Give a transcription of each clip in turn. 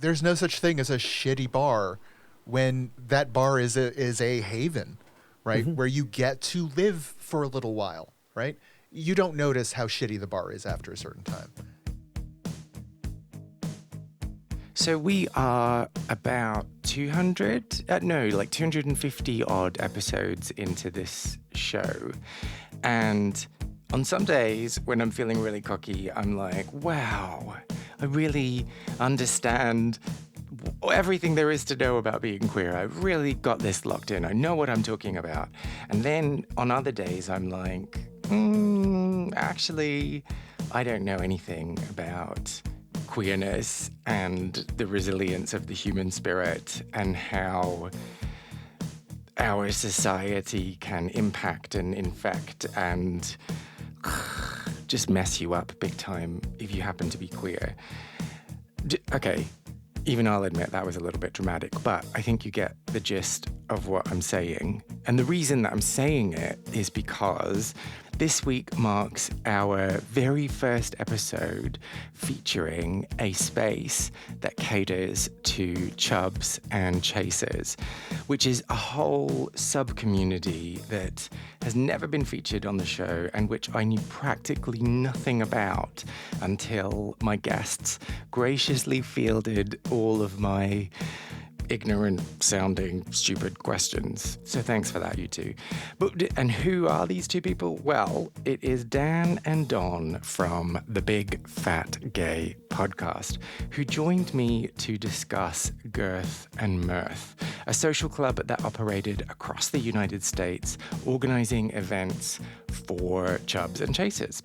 there's no such thing as a shitty bar when that bar is a haven, right? Where you get to live for a little while, right? You don't notice how shitty the bar is after a certain time. So we are about 250 odd episodes into this show. And on some days when I'm feeling really cocky, I'm like, wow, I really understand everything there is to know about being queer. I really got this locked in. I know what I'm talking about. And then on other days, I'm like, actually, I don't know anything about queerness and the resilience of the human spirit and how our society can impact and infect and just mess you up big time if you happen to be queer. Okay, even I'll admit that was a little bit dramatic, but I think you get the gist of what I'm saying. And the reason that I'm saying it is because this week marks our very first episode featuring a space that caters to chubs and chasers, which is a whole sub-community that has never been featured on the show and which I knew practically nothing about until my guests graciously fielded all of my ignorant-sounding, stupid questions. So thanks for that, you two. And who are these two people? Well, it is Dan and Don from the Big Fat Gay podcast, who joined me to discuss Girth and Mirth, a social club that operated across the United States, organizing events for chubs and chasers.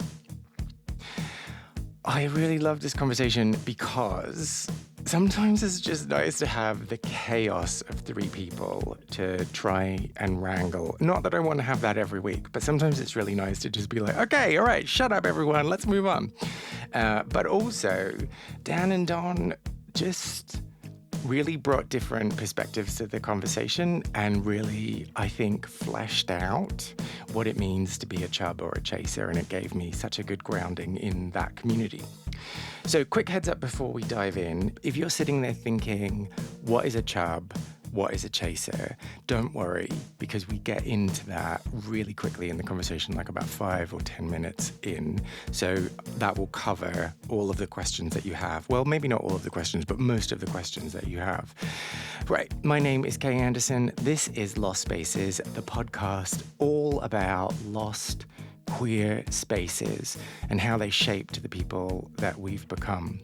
I really love this conversation because sometimes it's just nice to have the chaos of three people to try and wrangle. Not that I want to have that every week, but sometimes it's really nice to just be like, okay, all right, shut up, everyone, let's move on. But also, Dan and Don just really brought different perspectives to the conversation and really, I think, fleshed out what it means to be a chub or a chaser, and it gave me such a good grounding in that community. So quick heads up before we dive in. If you're sitting there thinking, what is a chub? What is a chaser? Don't worry, because we get into that really quickly in the conversation, like about 5 or 10 minutes in. So that will cover all of the questions that you have. Well, maybe not all of the questions, but most of the questions that you have. Right, my name is Kay Anderson. This is Lost Spaces, the podcast all about lost queer spaces and how they shaped the people that we've become.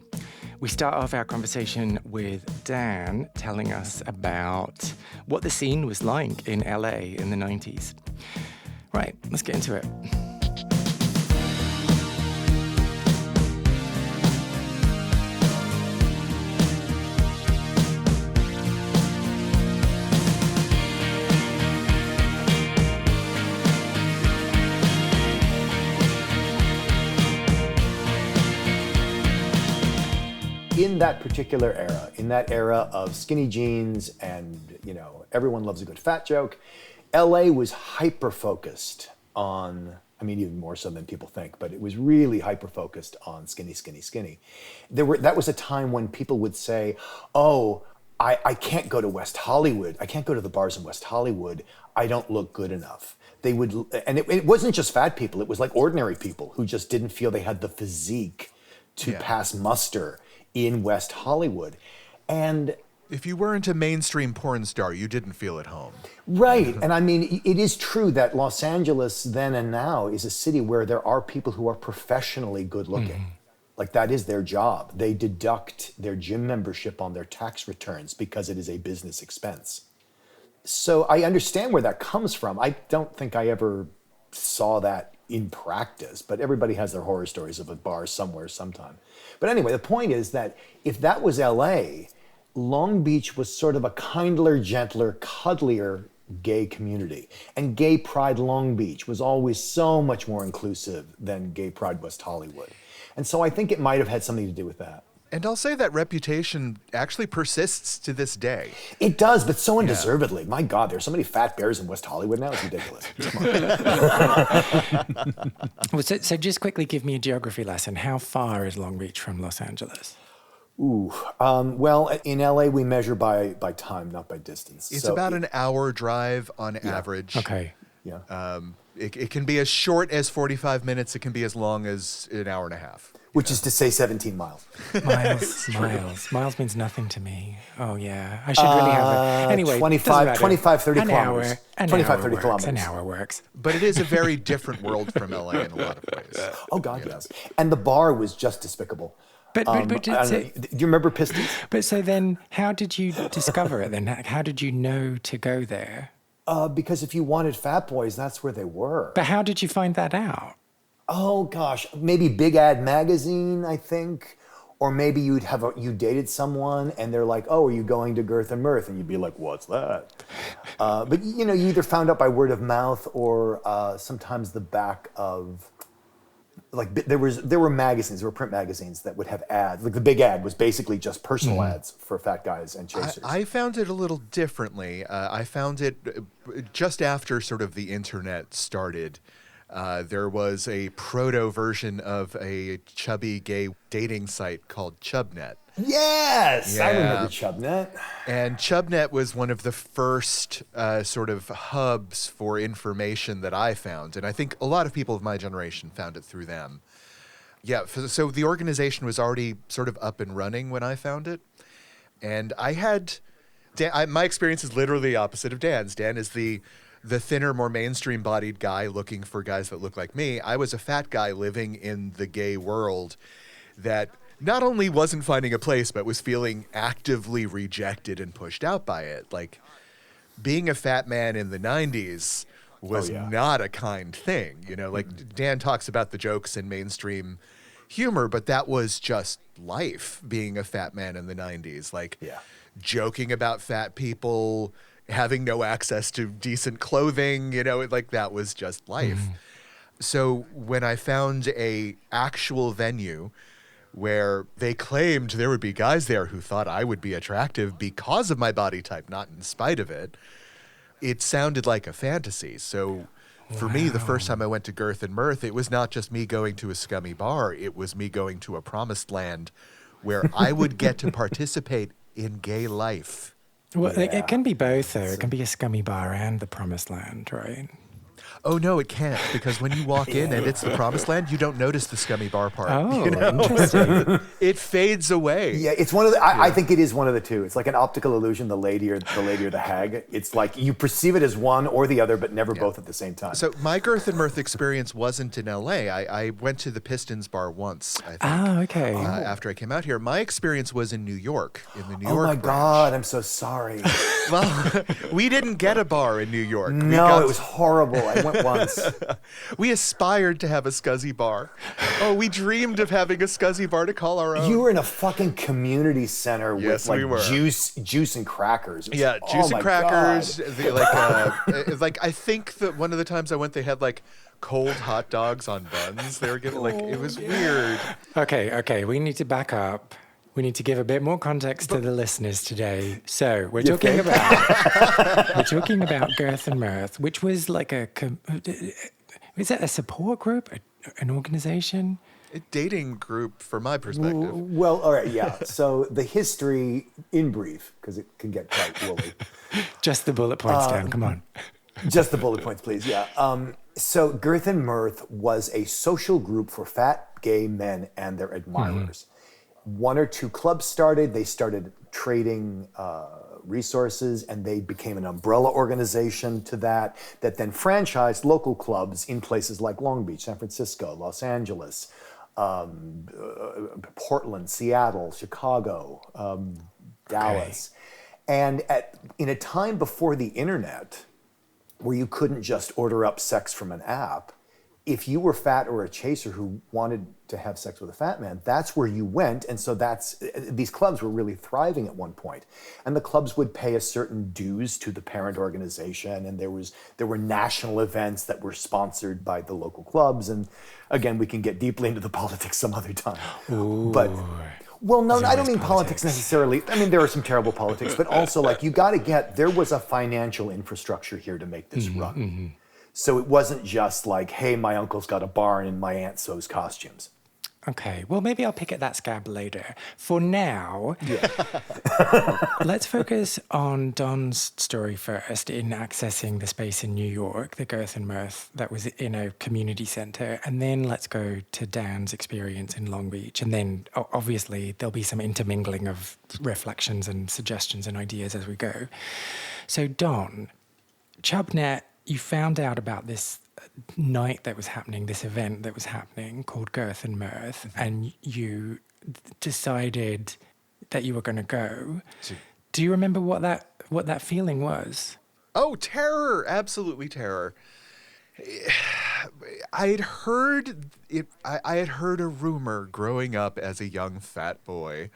We start off our conversation with Dan telling us about what the scene was like in LA in the 90s. Right, let's get into it. In that particular era, in that era of skinny jeans and, everyone loves a good fat joke, LA was hyper-focused on, even more so than people think, but it was really hyper-focused on skinny, skinny, skinny. That was a time when people would say, oh, I can't go to West Hollywood. I can't go to the bars in West Hollywood. I don't look good enough. They would, and it wasn't just fat people. It was like ordinary people who just didn't feel they had the physique to pass muster in West Hollywood. And if you weren't a mainstream porn star, you didn't feel at home. Right. And it is true that Los Angeles then and now is a city where there are people who are professionally good looking. Like that is their job. They deduct their gym membership on their tax returns because it is a business expense. So I understand where that comes from. I don't think I ever saw that in practice, but everybody has their horror stories of a bar somewhere sometime. But anyway, the point is that if that was LA, Long Beach was sort of a kindler, gentler, cuddlier gay community. And Gay Pride Long Beach was always so much more inclusive than Gay Pride West Hollywood. And so I think it might have had something to do with that. And I'll say that reputation actually persists to this day. It does, but so undeservedly. My God, there's so many fat bears in West Hollywood now. It's ridiculous. So just quickly give me a geography lesson. How far is Long Beach from Los Angeles? Well, in LA we measure by time, not by distance. It's So about an hour drive on average. Okay. Yeah. It can be as short as 45 minutes. It can be as long as an hour and a half. Which is to say 17 miles. Miles means nothing to me. Oh, yeah. I should really have it. Anyway, 25, 30 an kilometers. Hour, 25, 30 works, kilometers. An hour works. But it is a very different world from LA in a lot of ways. Oh, God, yes. And the bar was just despicable. But Do you remember Pistons? But so then how did you discover it then? How did you know to go there? Because if you wanted fat boys, that's where they were. But how did you find that out? Oh gosh, maybe Big Ad magazine, I think, or maybe you dated someone and they're like, "Oh, are you going to Girth and Mirth?" And you'd be like, "What's that?" But you either found out by word of mouth or sometimes the back of like there were magazines, there were print magazines that would have ads. Like the Big Ad was basically just personal ads for fat guys and chasers. I found it a little differently. I found it just after sort of the internet started. There was a proto version of a chubby gay dating site called Chubnet. Yes, I remember Chubnet. And Chubnet was one of the first sort of hubs for information that I found. And I think a lot of people of my generation found it through them. Yeah, so the organization was already sort of up and running when I found it. And I had, my experience is literally the opposite of Dan's. Dan is the thinner, more mainstream-bodied guy looking for guys that look like me. I was a fat guy living in the gay world that not only wasn't finding a place, but was feeling actively rejected and pushed out by it. Like, being a fat man in the 90s was not a kind thing. Like Dan talks about the jokes in mainstream humor, but that was just life, being a fat man in the 90s. Like, joking about fat people, having no access to decent clothing, like that was just life. So when I found a actual venue where they claimed there would be guys there who thought I would be attractive because of my body type, not in spite of it, it sounded like a fantasy. So for me, the first time I went to Girth and Mirth, it was not just me going to a scummy bar, it was me going to a promised land where I would get to participate in gay life. Well, it can be both, though. It can be a scummy bar and the promised land, right? Oh, no, it can't, because when you walk in and it's the promised land, you don't notice the scummy bar part. Oh, interesting. It fades away. Yeah, it's one of the, I think it is one of the two. It's like an optical illusion, the lady or the hag. It's like you perceive it as one or the other, but never both at the same time. So my Girth and Mirth experience wasn't in LA. I went to the Pistons bar once, I think. Oh, okay. After I came out here. My experience was in New York, in the New York Oh my branch. God, I'm so sorry. Well, we didn't get a bar in New York. No, it was horrible. I went once. We aspired to have a scuzzy bar. Oh, we dreamed of having a scuzzy bar to call our own. You were in a fucking community center with like we were. juice and crackers. Yeah, juice and crackers. Like I think that one of the times I went, they had like cold hot dogs on buns. They were getting like, it was weird. Okay. We need to back up. We need to give a bit more context to the listeners today. So we're talking about Girth and Mirth, which was like is it a support group, an organization? A dating group, from my perspective. Well, all right, yeah. So the history, in brief, because it can get quite woolly. Just the bullet points, Dan. Come on. Just the bullet points, please. Yeah. So Girth and Mirth was a social group for fat gay men and their admirers. One or two clubs started. They started trading resources, and they became an umbrella organization to that then franchised local clubs in places like Long Beach, San Francisco, Los Angeles, Portland, Seattle, Chicago, Dallas. And in a time before the internet, where you couldn't just order up sex from an app, if you were fat or a chaser who wanted to have sex with a fat man, that's where you went. And so these clubs were really thriving at one point. And the clubs would pay a certain dues to the parent organization. And there were national events that were sponsored by the local clubs. And again, we can get deeply into the politics some other time. Ooh. But well, no, I don't mean politics necessarily. I mean, there are some terrible politics, but also like there was a financial infrastructure here to make this run. So it wasn't just like, hey, my uncle's got a barn and my aunt sews costumes. Okay, well, maybe I'll pick at that scab later. For now, let's focus on Don's story first in accessing the space in New York, the Girth and Mirth that was in a community center. And then let's go to Dan's experience in Long Beach. And then, obviously, there'll be some intermingling of reflections and suggestions and ideas as we go. So, Don, Chubnet, you found out about this night that was happening, this event that was happening called Girth and Mirth, and you decided that you were going to go. Do you remember what that feeling was? Oh, terror! Absolutely terror. I had heard a rumor growing up as a young fat boy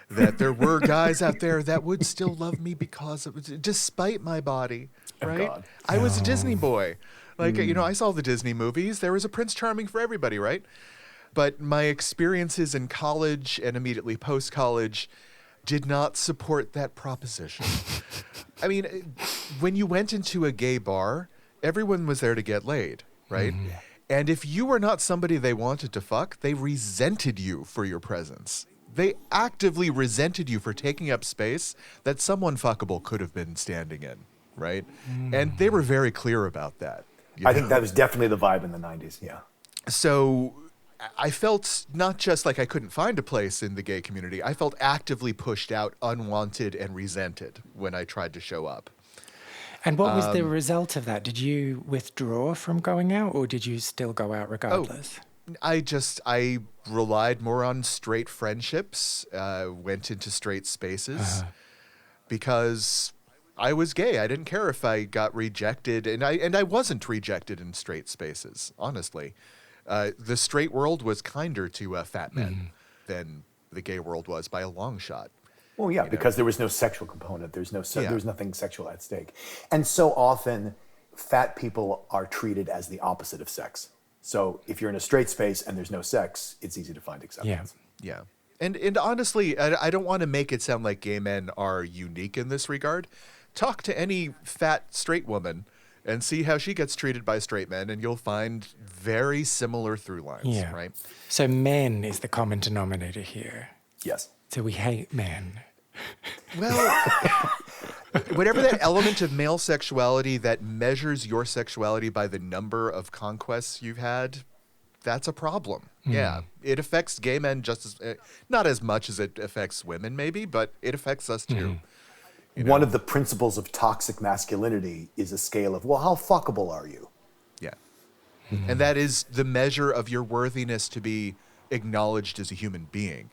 that there were guys out there that would still love me because of it, despite my body. Right? God. I was a Disney boy. Like, I saw the Disney movies. There was a Prince Charming for everybody, right? But my experiences in college and immediately post-college did not support that proposition. I mean, when you went into a gay bar, everyone was there to get laid, right? Mm-hmm. And if you were not somebody they wanted to fuck, they resented you for your presence. They actively resented you for taking up space that someone fuckable could have been standing in, right? And they were very clear about that. I think that was definitely the vibe in the 90s, yeah. So I felt not just like I couldn't find a place in the gay community, I felt actively pushed out, unwanted, and resented when I tried to show up. And what was the result of that? Did you withdraw from going out, or did you still go out regardless? I relied more on straight friendships, went into straight spaces, because I was gay. I didn't care if I got rejected, and I wasn't rejected in straight spaces, honestly. The straight world was kinder to fat men than the gay world was by a long shot. Well, yeah, because there was no sexual component. There's nothing sexual at stake. And so often, fat people are treated as the opposite of sex. So if you're in a straight space and there's no sex, it's easy to find acceptance. Yeah. And honestly, I don't want to make it sound like gay men are unique in this regard. Talk to any fat straight woman and see how she gets treated by straight men, and you'll find very similar through lines, right? So men is the common denominator here. Yes. So we hate men. Well, whatever that element of male sexuality that measures your sexuality by the number of conquests you've had, that's a problem. Yeah, it affects gay men just as, not as much as it affects women maybe, but it affects us too. One of the principles of toxic masculinity is a scale of, well, how fuckable are you? Yeah. And that is the measure of your worthiness to be acknowledged as a human being.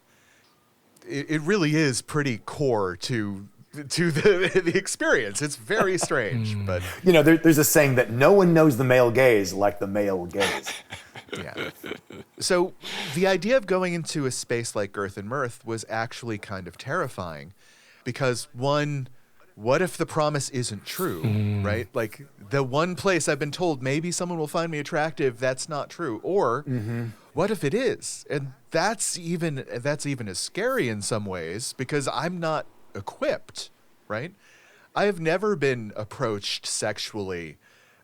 It really is pretty core to the experience. It's very strange, but there's a saying that no one knows the male gaze like the male gaze. Yeah. So the idea of going into a space like Girth and Mirth was actually kind of terrifying. Because one, what if the promise isn't true, right? Like the one place I've been told maybe someone will find me attractive, that's not true. Or what if it is? And that's even as scary in some ways because I'm not equipped, right? I have never been approached sexually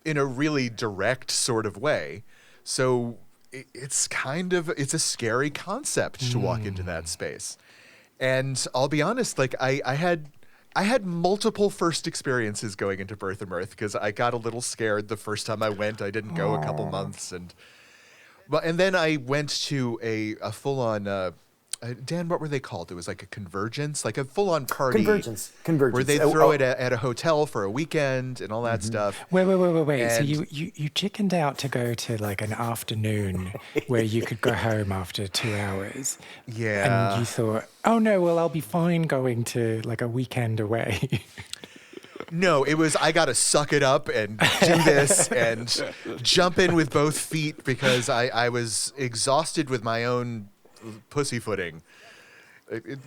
in a really direct sort of way. So it's a scary concept to walk into that space. And I'll be honest, like I had multiple first experiences going into Girth and Mirth because I got a little scared the first time I went. I didn't go a couple months, and then I went to a full on. Dan, what were they called? It was like a convergence, like a full on party. Convergence. Where they throw it at a hotel for a weekend and all that stuff. Wait. So you chickened out to go to like an afternoon where you could go home after 2 hours. Yeah. And you thought, oh no, well, I'll be fine going to like a weekend away. No, it was I got to suck it up and do this and jump in with both feet because I was exhausted with my own pussyfooting.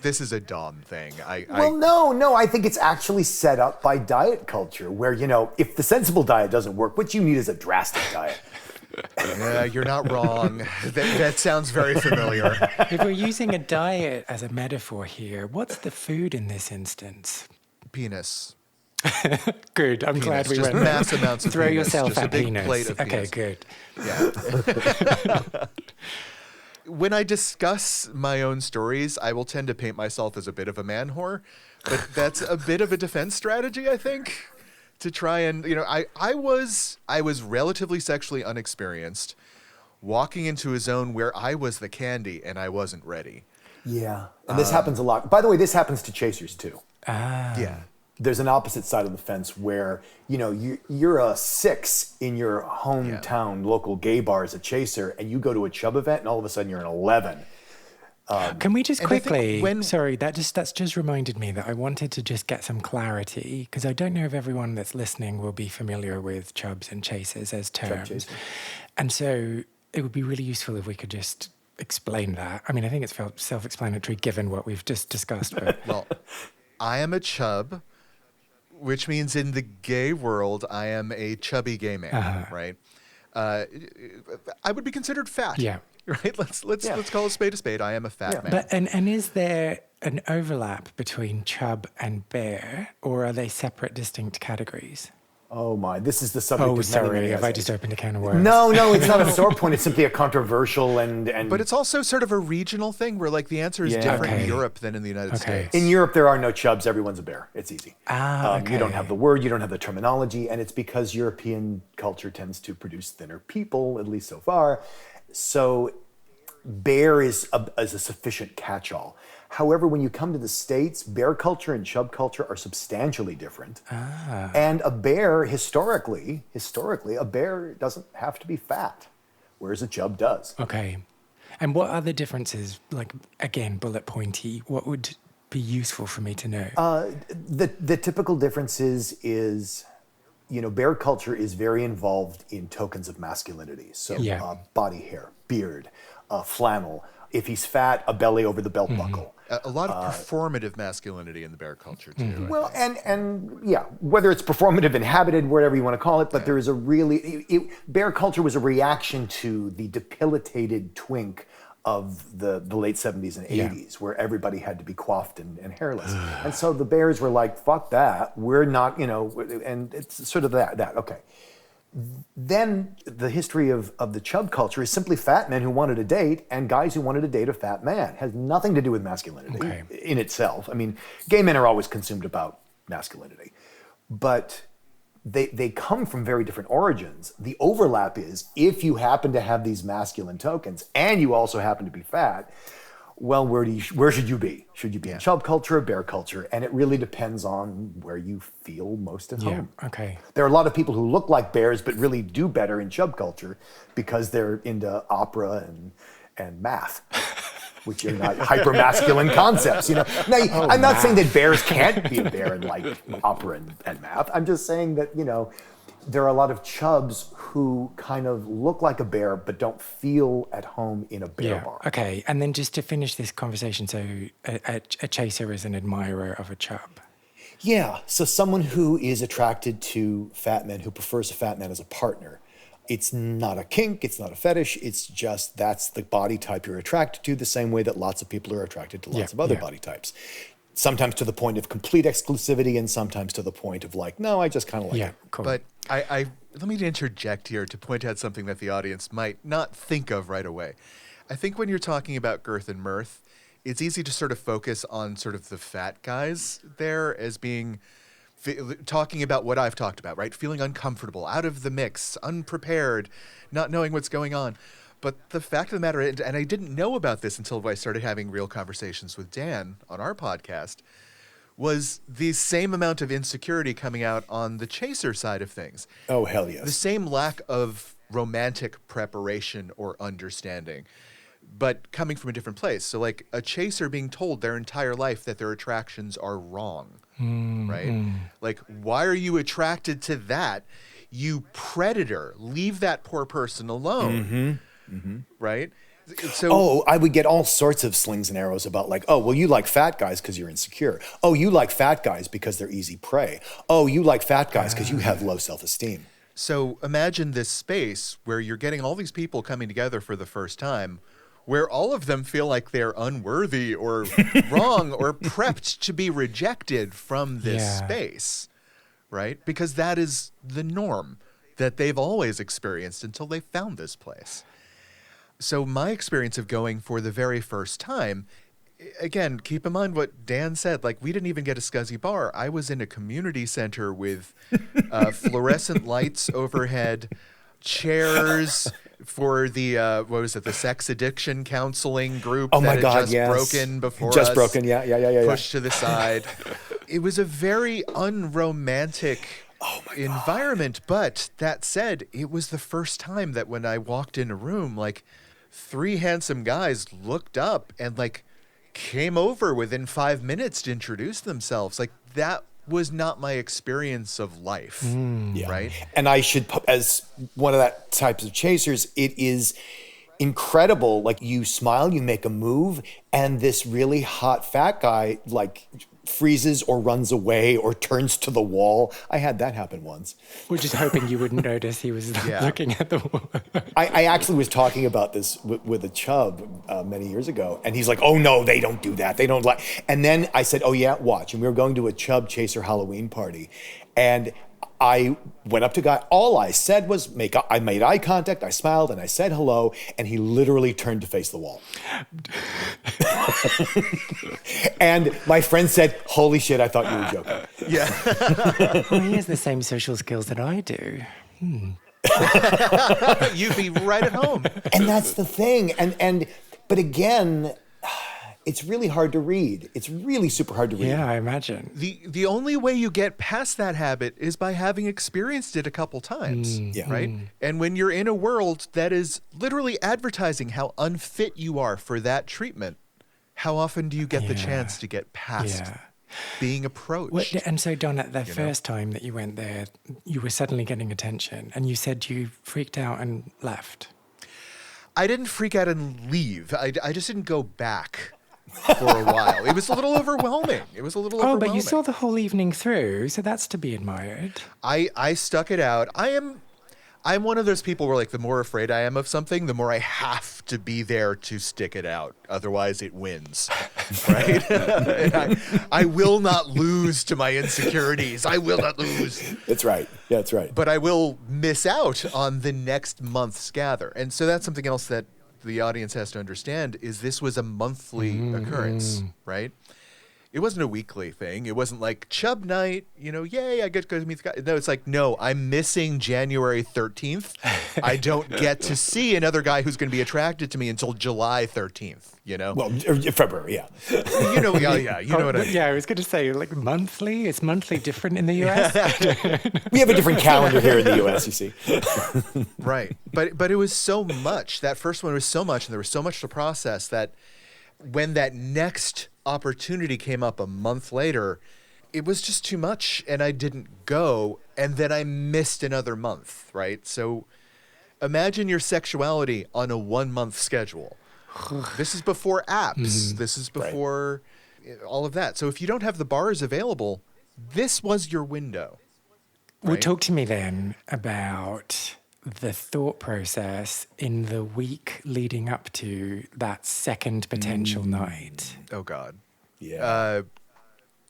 This is a Dom thing. No, I think it's actually set up by diet culture where, if the sensible diet doesn't work, what you need is a drastic diet. Yeah, you're not wrong. That sounds very familiar. If we're using a diet as a metaphor here, what's the food in this instance? Penis. Good. I'm glad we just went. Mass amounts of Throw penis. yourself just at a big penis. plate of Okay, penis. good. Yeah. when I discuss my own stories, I will tend to paint myself as a bit of a man whore, but that's a bit of a defense strategy, I think, to try and, I was relatively sexually unexperienced, walking into a zone where I was the candy and I wasn't ready. Yeah. And this happens a lot. By the way, this happens to chasers too. Yeah. There's an opposite side of the fence where, you're a 6 in your hometown local gay bar as a chaser, and you go to a chub event and all of a sudden you're an 11. Can we just and I think quickly, sorry, that's just reminded me that I wanted to just get some clarity, because I don't know if everyone that's listening will be familiar with chubs and chasers as terms. And so it would be really useful if we could just explain that. I mean, I think it's self-explanatory given what we've just discussed. But Well, I am a chub, which means in the gay world, I am a chubby gay man, right? I would be considered fat. Yeah. Right? Let's call a spade. I am a fat man. But and is there an overlap between chub and bear, or are they separate, distinct categories? Oh my, this is the subject of many, sorry, many have I essays. just opened a can of worms? No, it's not a sore point. It's simply a controversial and But it's also sort of a regional thing where like the answer is different in Europe than in the United States. in Europe there are no chubs. Everyone's a bear. It's easy. Okay. You don't have the word. You don't have the terminology, and it's because European culture tends to produce thinner people, at least so far. So bear is a sufficient catch-all. However, when you come to the States, bear culture and chub culture are substantially different. And a bear, historically, a bear doesn't have to be fat, whereas a chub does. Okay. And what are the differences? Like, again, bullet pointy, what would be useful for me to know? The typical difference is, bear culture is very involved in tokens of masculinity. So body hair, beard, flannel. If he's fat, a belly over the belt buckle. A lot of performative masculinity in the bear culture too. Well, and whether it's performative, inhabited, whatever you want to call it, but there is a bear culture was a reaction to the debilitated twink of the late 70s and 80s, where everybody had to be coiffed and hairless. And so the bears were like, fuck that, we're not, and it's sort of that, okay. Then the history of the chub culture is simply fat men who wanted to date and guys who wanted to date a fat man. It has nothing to do with masculinity in itself. I mean, gay men are always consumed about masculinity, but they come from very different origins. The overlap is if you happen to have these masculine tokens and you also happen to be fat, well, where should you be? Should you be in chub culture or bear culture? And it really depends on where you feel most at home. Okay. There are a lot of people who look like bears but really do better in chub culture because they're into opera and math, which are not hyper-masculine concepts. Now, I'm not saying that bears can't be a bear and like opera and math. I'm just saying that, there are a lot of chubs who kind of look like a bear but don't feel at home in a bear bar. Okay, and then just to finish this conversation, so a chaser is an admirer of a chub. Yeah, so someone who is attracted to fat men, who prefers a fat man as a partner. It's not a kink, it's not a fetish, it's just that's the body type you're attracted to, the same way that lots of people are attracted to lots of other body types. Sometimes to the point of complete exclusivity and sometimes to the point of like, no, I just kind of like it. Cool. But I let me interject here to point out something that the audience might not think of right away. I think when you're talking about Girth and Mirth, it's easy to sort of focus on sort of the fat guys there as being talking about what I've talked about, right? Feeling uncomfortable, out of the mix, unprepared, not knowing what's going on. But the fact of the matter, and I didn't know about this until I started having real conversations with Dan on our podcast, was the same amount of insecurity coming out on the chaser side of things. Oh, hell yes. The same lack of romantic preparation or understanding, but coming from a different place. So like a chaser being told their entire life that their attractions are wrong, right? Like, why are you attracted to that? You predator, leave that poor person alone. Right? So, I would get all sorts of slings and arrows about like, oh, well, you like fat guys because you're insecure. Oh, you like fat guys because they're easy prey. Oh, you like fat guys because you have low self-esteem. So imagine this space where you're getting all these people coming together for the first time, where all of them feel like they're unworthy or wrong or prepped to be rejected from this space, right? Because that is the norm that they've always experienced until they found this place. So my experience of going for the very first time, again, keep in mind what Dan said. Like, we didn't even get a scuzzy bar. I was in a community center with fluorescent lights overhead, chairs for the what was it, the sex addiction counseling group Oh my that God, had just yes. broken before Just us, broken, yeah. pushed to the side. It was a very unromantic environment, but that said, it was the first time that when I walked in a room, like, three handsome guys looked up and like came over within 5 minutes to introduce themselves. Like, that was not my experience of life, right? And I should, as one of that types of chasers, it is incredible. Like, you smile, you make a move, and this really hot fat guy like freezes or runs away or turns to the wall. I had that happen once. We're just hoping you wouldn't notice he was looking at the wall. I actually was talking about this with a chub many years ago, and he's like, "Oh no, they don't do that. They don't like." And then I said, "Oh yeah, watch." And we were going to a chub chaser Halloween party, and I went up to a guy. All I said was, I made eye contact, I smiled, and I said hello, and he literally turned to face the wall. And my friend said, "Holy shit, I thought you were joking." Yeah. Well, he has the same social skills that I do. You'd be right at home. And that's the thing. But again, it's really hard to read. It's really super hard to read. Yeah, I imagine. The only way you get past that habit is by having experienced it a couple times, right? And when you're in a world that is literally advertising how unfit you are for that treatment, how often do you get the chance to get past being approached? And so, Don, at the first time that you went there, you were suddenly getting attention, and you said you freaked out and left. I didn't freak out and leave. I just didn't go back for a while. It was a little overwhelming. Oh, but you saw the whole evening through, so that's to be admired. I stuck it out. I'm one of those people where, like, the more afraid I am of something, the more I have to be there to stick it out. Otherwise, it wins, right? And I will not lose to my insecurities. I will not lose. That's right. Yeah, that's right. But I will miss out on the next month's gather. And so that's something else that the audience has to understand, is this was a monthly occurrence, right? It wasn't a weekly thing. It wasn't like chub night, yay, I get to go to meet the guy. No, it's like, no, I'm missing January 13th. I don't get to see another guy who's going to be attracted to me until July 13th, Well, February, yeah. You know what I mean. Yeah, I was going to say, like, monthly? Is monthly different in the US? We have a different calendar here in the US, you see. Right. But it was so much. That first one was so much, and there was so much to process that when that next opportunity came up a month later, it was just too much, and I didn't go, and then I missed another month, right? So imagine your sexuality on a 1 month schedule. This is before apps. This is before all of that. So if you don't have the bars available, this was your window. Well, right? talk to me then about the thought process in the week leading up to that second potential night. Oh, God. Yeah.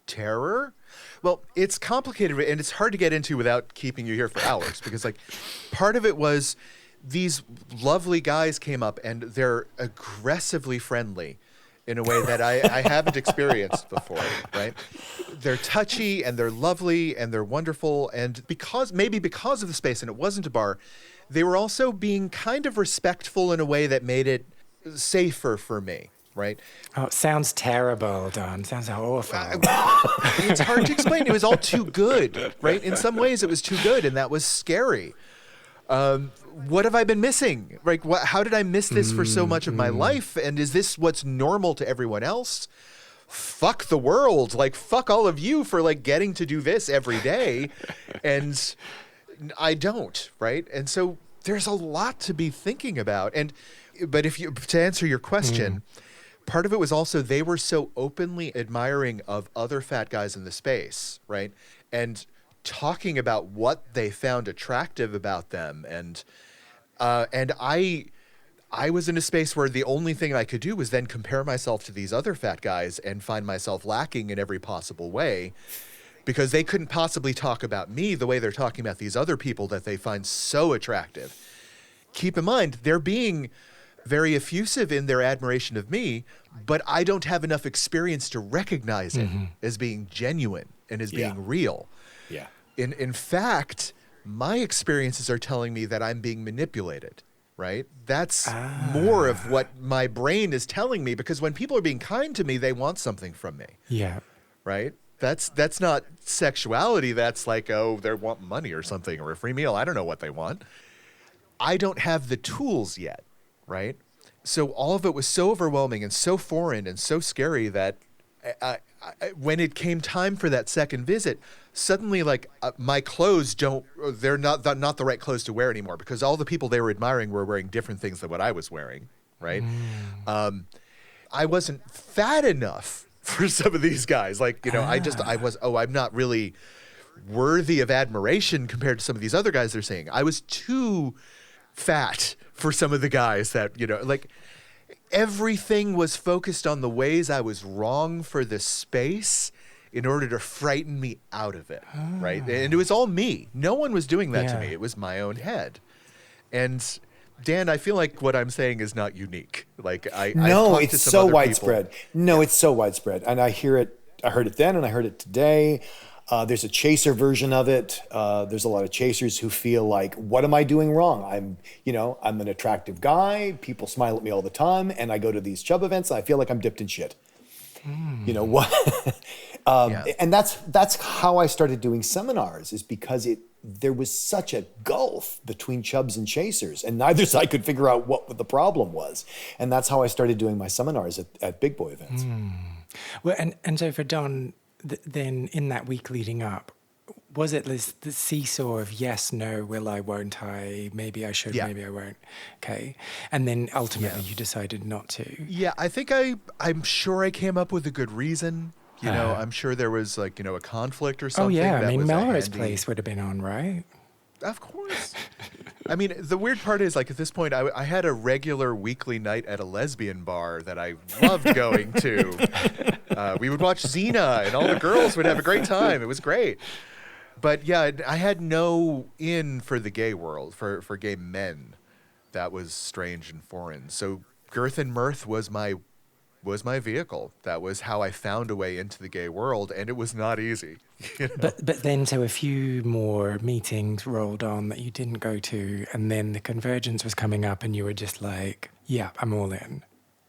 Terror? Well, it's complicated, and it's hard to get into without keeping you here for hours, because, like, part of it was these lovely guys came up, and they're aggressively friendly in a way that I haven't experienced before, right? They're touchy, and they're lovely, and they're wonderful, and because of the space, and it wasn't a bar, they were also being kind of respectful in a way that made it safer for me, right? Oh, it sounds terrible, Don. Sounds awful. It's hard to explain. It was all too good, right? In some ways, it was too good, and that was scary. What have I been missing? Like, how did I miss this for so much of my life? And is this what's normal to everyone else? Fuck the world. Like, fuck all of you for, like, getting to do this every day. And I don't, right? And so there's a lot to be thinking about. But to answer your question, part of it was also they were so openly admiring of other fat guys in the space, right? And talking about what they found attractive about them. And I was in a space where the only thing I could do was then compare myself to these other fat guys and find myself lacking in every possible way, because they couldn't possibly talk about me the way they're talking about these other people that they find so attractive. Keep in mind, they're being very effusive in their admiration of me, but I don't have enough experience to recognize it as being genuine and as being real. Yeah. In fact, my experiences are telling me that I'm being manipulated, right? That's more of what my brain is telling me, because when people are being kind to me, they want something from me. Yeah. Right? That's not sexuality. That's like, oh, they want money or something, or a free meal. I don't know what they want. I don't have the tools yet, right? So all of it was so overwhelming and so foreign and so scary that when it came time for that second visit, suddenly like my clothes they're not the right clothes to wear anymore, because all the people they were admiring were wearing different things than what I was wearing, right? I wasn't fat enough for some of these guys. Like, I'm not really worthy of admiration compared to some of these other guys they're saying. I was too fat for some of the guys that, like everything was focused on the ways I was wrong for the space in order to frighten me out of it, right? And it was all me. No one was doing that to me. It was my own head. And Dan, I feel like what I'm saying is not unique. Like no, it's so widespread. No, it's so widespread, and I hear it. I heard it then, and I heard it today. There's a chaser version of it. There's a lot of chasers who feel like, what am I doing wrong? I'm an attractive guy. People smile at me all the time, and I go to these chub events, and I feel like I'm dipped in shit. You know what? And that's how I started doing seminars, is because there was such a gulf between chubs and chasers, and neither side could figure out what the problem was. And that's how I started doing my seminars at big boy events. Well, and so for Don, then in that week leading up, was it this the seesaw of yes, no, will I, won't I, maybe I should, maybe I won't? Okay. And then ultimately you decided not to. Yeah, I think I'm sure I came up with a good reason. I'm sure there was like, a conflict or something. Oh, yeah. I mean, Melrose Place would have been on, right? Of course. I mean, the weird part is, like, at this point, I had a regular weekly night at a lesbian bar that I loved going to. We would watch Xena, and all the girls would have a great time. It was great. But, yeah, I had no in for the gay world, for gay men. That was strange and foreign. So Girth and Mirth was my vehicle. That was how I found a way into the gay world, and it was not easy. But then, so a few more meetings rolled on that you didn't go to, and then the Convergence was coming up, and you were just like, yeah, I'm all in.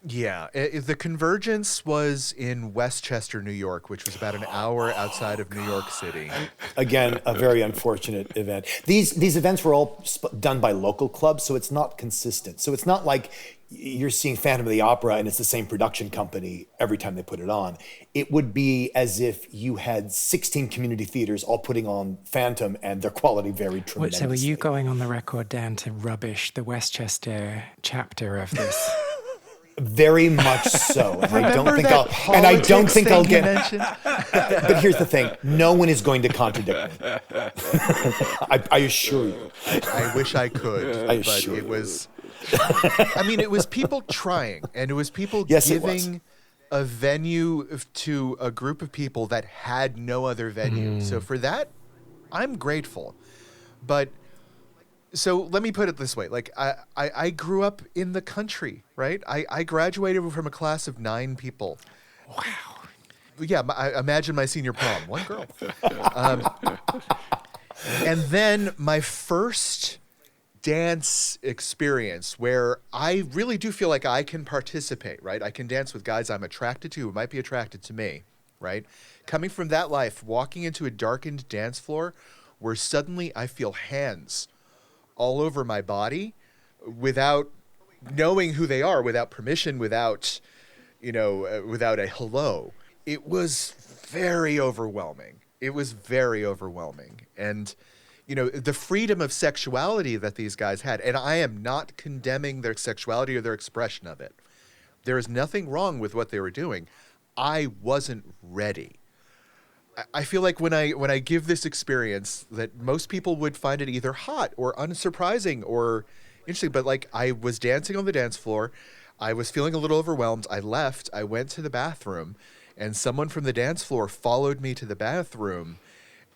Yeah, the Convergence was in Westchester, New York, which was about an hour outside of New York City. Again, a very unfortunate event. These events were all done by local clubs, so it's not consistent. So it's not like you're seeing Phantom of the Opera and it's the same production company every time they put it on. It would be as if you had 16 community theaters all putting on Phantom, and their quality varied tremendously. So were you going on the record, Dan, to rubbish the Westchester chapter of this? Very much so. And I don't think I'll get. But here's the thing: no one is going to contradict me. I assure you. I wish I could. But it was. I mean, it was people trying, and it was people giving a venue to a group of people that had no other venue. So for that, I'm grateful. But. So let me put it this way. Like, I grew up in the country, right? I graduated from a class of 9 people. Wow. Yeah, imagine my senior prom. 1 girl. And then my first dance experience where I really do feel like I can participate, right? I can dance with guys I'm attracted to who might be attracted to me, right? Coming from that life, walking into a darkened dance floor where suddenly I feel hands all over my body without knowing who they are, without permission, without a hello. It was very overwhelming. And, the freedom of sexuality that these guys had, and I am not condemning their sexuality or their expression of it. There is nothing wrong with what they were doing. I wasn't ready. I feel like when I give this experience that most people would find it either hot or unsurprising or interesting, but like I was dancing on the dance floor, I was feeling a little overwhelmed. I left, I went to the bathroom, and someone from the dance floor followed me to the bathroom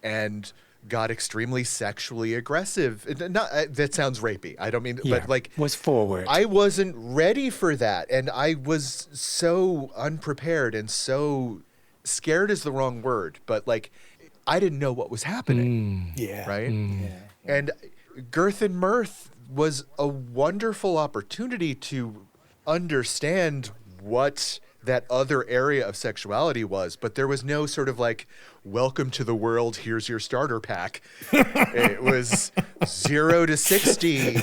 and got extremely sexually aggressive. Not that sounds rapey. I don't mean, but like was forward. I wasn't ready for that, and I was so unprepared and so scared is the wrong word, but like I didn't know what was happening. Right. And Girth and Mirth was a wonderful opportunity to understand what that other area of sexuality was, but there was no sort of like, welcome to the world, here's your starter pack. It was 0 to 60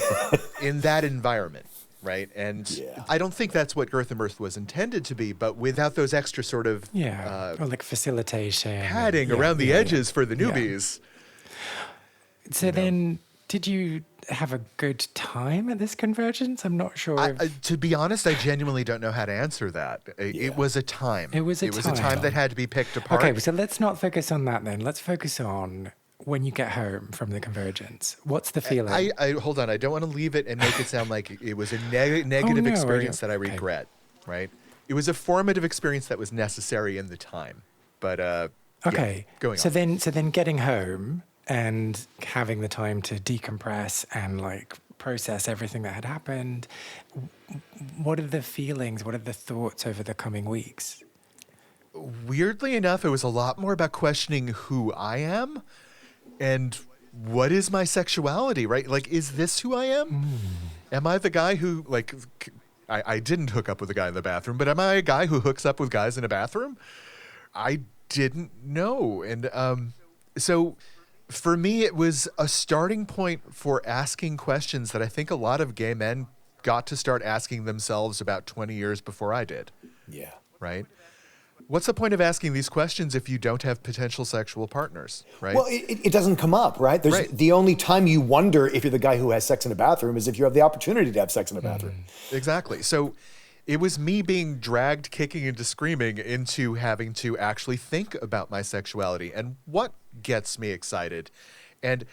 in that environment, right? And I don't think that's what Girth and Mirth was intended to be, but without those extra sort of or like facilitation, padding around the edges for the newbies. So then, did you have a good time at this convergence? I'm not sure. To be honest, I genuinely don't know how to answer that. It was a time. It was a time that had to be picked apart. Okay, so let's not focus on that then. Let's focus on when you get home from the convergence. What's the feeling? I hold on. I don't want to leave it and make it sound like it was a negative experience that I regret, right? It was a formative experience that was necessary in the time. But going so on. then getting home and having the time to decompress and like process everything that had happened. What are the feelings? What are the thoughts over the coming weeks? Weirdly enough, it was a lot more about questioning who I am and what is my sexuality, right? Like, is this who I am? Am I the guy who, like, I didn't hook up with a guy in the bathroom, but am I a guy who hooks up with guys in a bathroom? I didn't know. And so for me, it was a starting point for asking questions that I think a lot of gay men got to start asking themselves about 20 years before I did. Yeah. Right? What's the point of asking these questions if you don't have potential sexual partners, right? Well, it doesn't come up, right? The only time you wonder if you're the guy who has sex in a bathroom is if you have the opportunity to have sex in a bathroom. Exactly. So it was me being dragged kicking and screaming into having to actually think about my sexuality and what gets me excited. And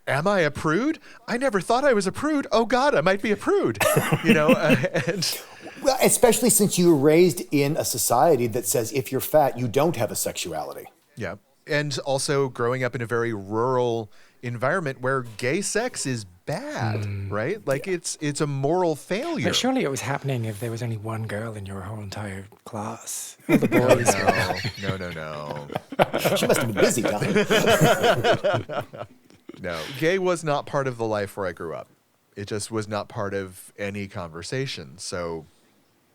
am I a prude? I never thought I was a prude. Oh God, I might be a prude, and well, especially since you were raised in a society that says if you're fat, you don't have a sexuality. Yeah. And also growing up in a very rural environment where gay sex is bad, right? Like it's a moral failure. But surely it was happening if there was only one girl in your whole entire class. All the boys. No. She must have been busy, Don. No, gay was not part of the life where I grew up. It just was not part of any conversation. So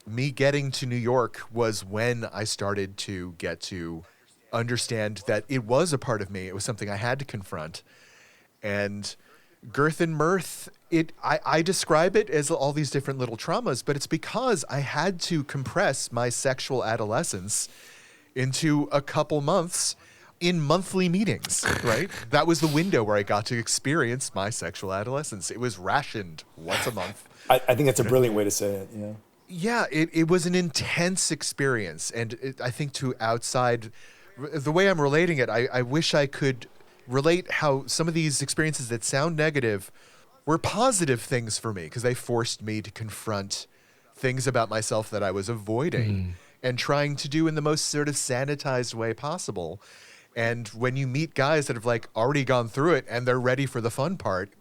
me getting to New York was when I started to get to understand that it was a part of me. It was something I had to confront. And Girth and Mirth, I describe it as all these different little traumas, but it's because I had to compress my sexual adolescence into a couple months in monthly meetings, right? That was the window where I got to experience my sexual adolescence. It was rationed once a month. I think that's a brilliant way to say it, yeah. Yeah, it was an intense experience. And I think to outside, the way I'm relating it, I wish I could relate how some of these experiences that sound negative were positive things for me because they forced me to confront things about myself that I was avoiding and trying to do in the most sort of sanitized way possible. And when you meet guys that have like already gone through it and they're ready for the fun part,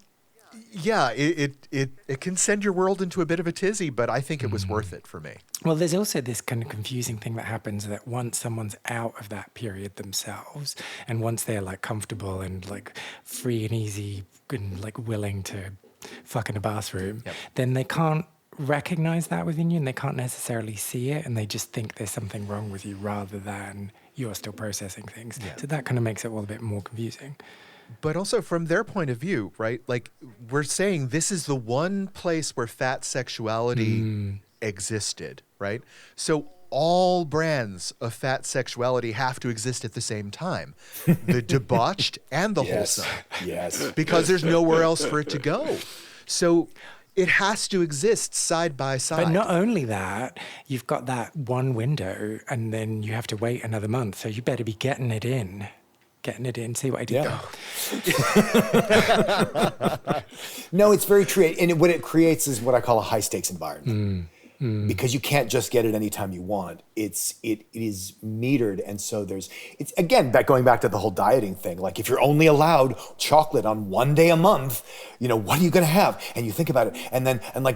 yeah, it can send your world into a bit of a tizzy, but I think it was worth it for me. Well, there's also this kind of confusing thing that happens that once someone's out of that period themselves and once they're like comfortable and like free and easy and like willing to fuck in a bathroom, then they can't recognize that within you and they can't necessarily see it and they just think there's something wrong with you rather than you're still processing things. Yeah. So that kind of makes it all a bit more confusing. But also from their point of view, right? Like we're saying this is the one place where fat sexuality existed, right? So all brands of fat sexuality have to exist at the same time. The debauched and the wholesome. Yes. Because there's nowhere else for it to go. So it has to exist side by side. But not only that, you've got that one window and then you have to wait another month. So you better be getting it in. See what I did there? No, it's very true. And what it creates is what I call a high stakes environment. because you can't just get it anytime you want. It is metered, and so it's again going back to the whole dieting thing. Like if you're only allowed chocolate on one day a month, what are you going to have? And you think about it, and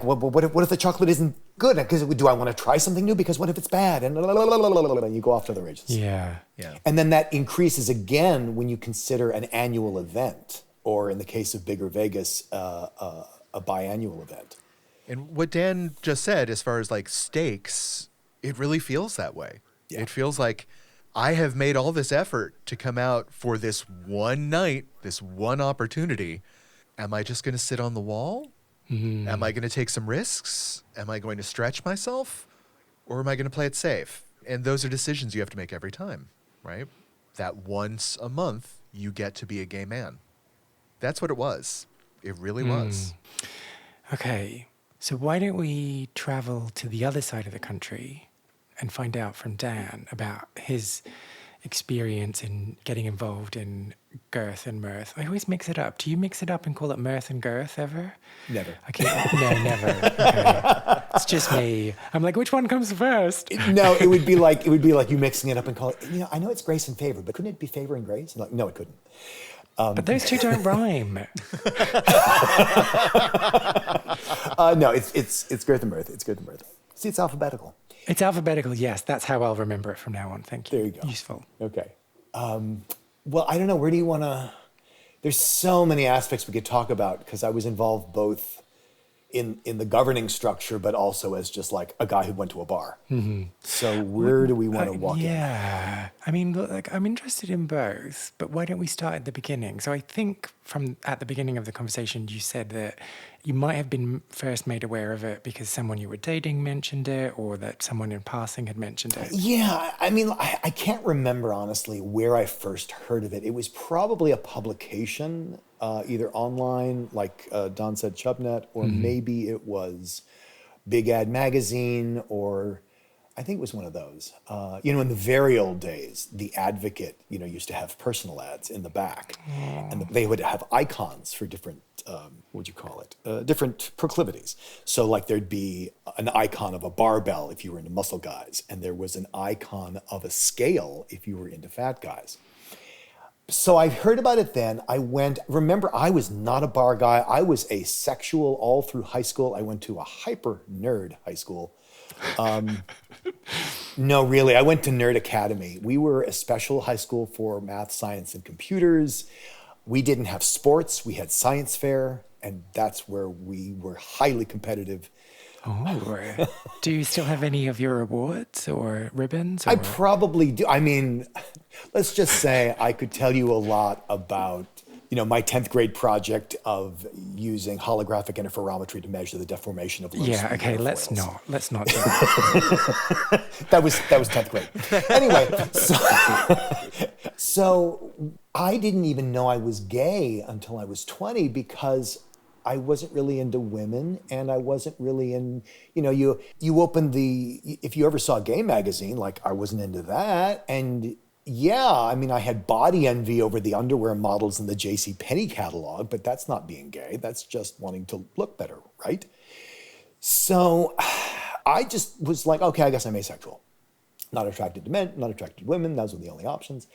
what if the chocolate isn't good? Because do I want to try something new? Because what if it's bad? And you go off to the races. Yeah. And then that increases again when you consider an annual event, or in the case of Bigger Vegas, a biannual event. And what Dan just said, as far as like stakes, it really feels that way. Yeah. It feels like I have made all this effort to come out for this one night, this one opportunity. Am I just going to sit on the wall? Mm-hmm. Am I going to take some risks? Am I going to stretch myself? Or am I going to play it safe? And those are decisions you have to make every time, right? That once a month, you get to be a gay man. That's what it was. It really was. Okay. So why don't we travel to the other side of the country and find out from Dan about his experience in getting involved in Girth and Mirth. I always mix it up. Do you mix it up and call it Mirth and Girth ever? Never. Okay. No, never. Okay. It's just me. I'm like, which one comes first? No, it would be like you mixing it up and call it, I know it's grace and favor, but couldn't it be favor and grace? And no, it couldn't. But those two don't rhyme. No, it's Girth and Mirth. It's Girth and Mirth. See, it's alphabetical. It's alphabetical, yes. That's how I'll remember it from now on. Thank you. There you go. Useful. Okay. Well, I don't know. Where do you want to... There's so many aspects we could talk about because I was involved both in the governing structure, but also as just like a guy who went to a bar. Mm-hmm. So where do we want to walk in? Yeah. I mean, look, I'm interested in both, but why don't we start at the beginning? So I think from at the beginning of the conversation, you said that you might have been first made aware of it because someone you were dating mentioned it, or that someone in passing had mentioned it. Yeah, I mean, I can't remember honestly where I first heard of it. It was probably a publication, either online, like Don said, Chubnet, or maybe it was Big Ad Magazine, or I think it was one of those. In the very old days, The Advocate, used to have personal ads in the back, and they would have icons for different, different proclivities. So like there'd be an icon of a barbell if you were into muscle guys, and there was an icon of a scale if you were into fat guys. So I heard about it then. Remember, I was not a bar guy. I was asexual all through high school. I went to a hyper nerd high school. No, really, I went to Nerd Academy. We were a special high school for math, science, and computers. We didn't have sports. We had science fair, and that's where we were highly competitive. Oh, do you still have any of your awards or ribbons? Or? I probably do. I mean, let's just say I could tell you a lot about, my 10th grade project of using holographic interferometry to measure the deformation of low Yeah, okay, let's not do that. That was 10th grade. Anyway, so I didn't even know I was gay until I was 20 because I wasn't really into women, and I wasn't really in, you open if you ever saw a gay magazine, like I wasn't into that. And yeah, I mean, I had body envy over the underwear models in the JCPenney catalog, but that's not being gay. That's just wanting to look better, right? So I just was like, okay, I guess I'm asexual. Not attracted to men, not attracted to women. Those were the only options.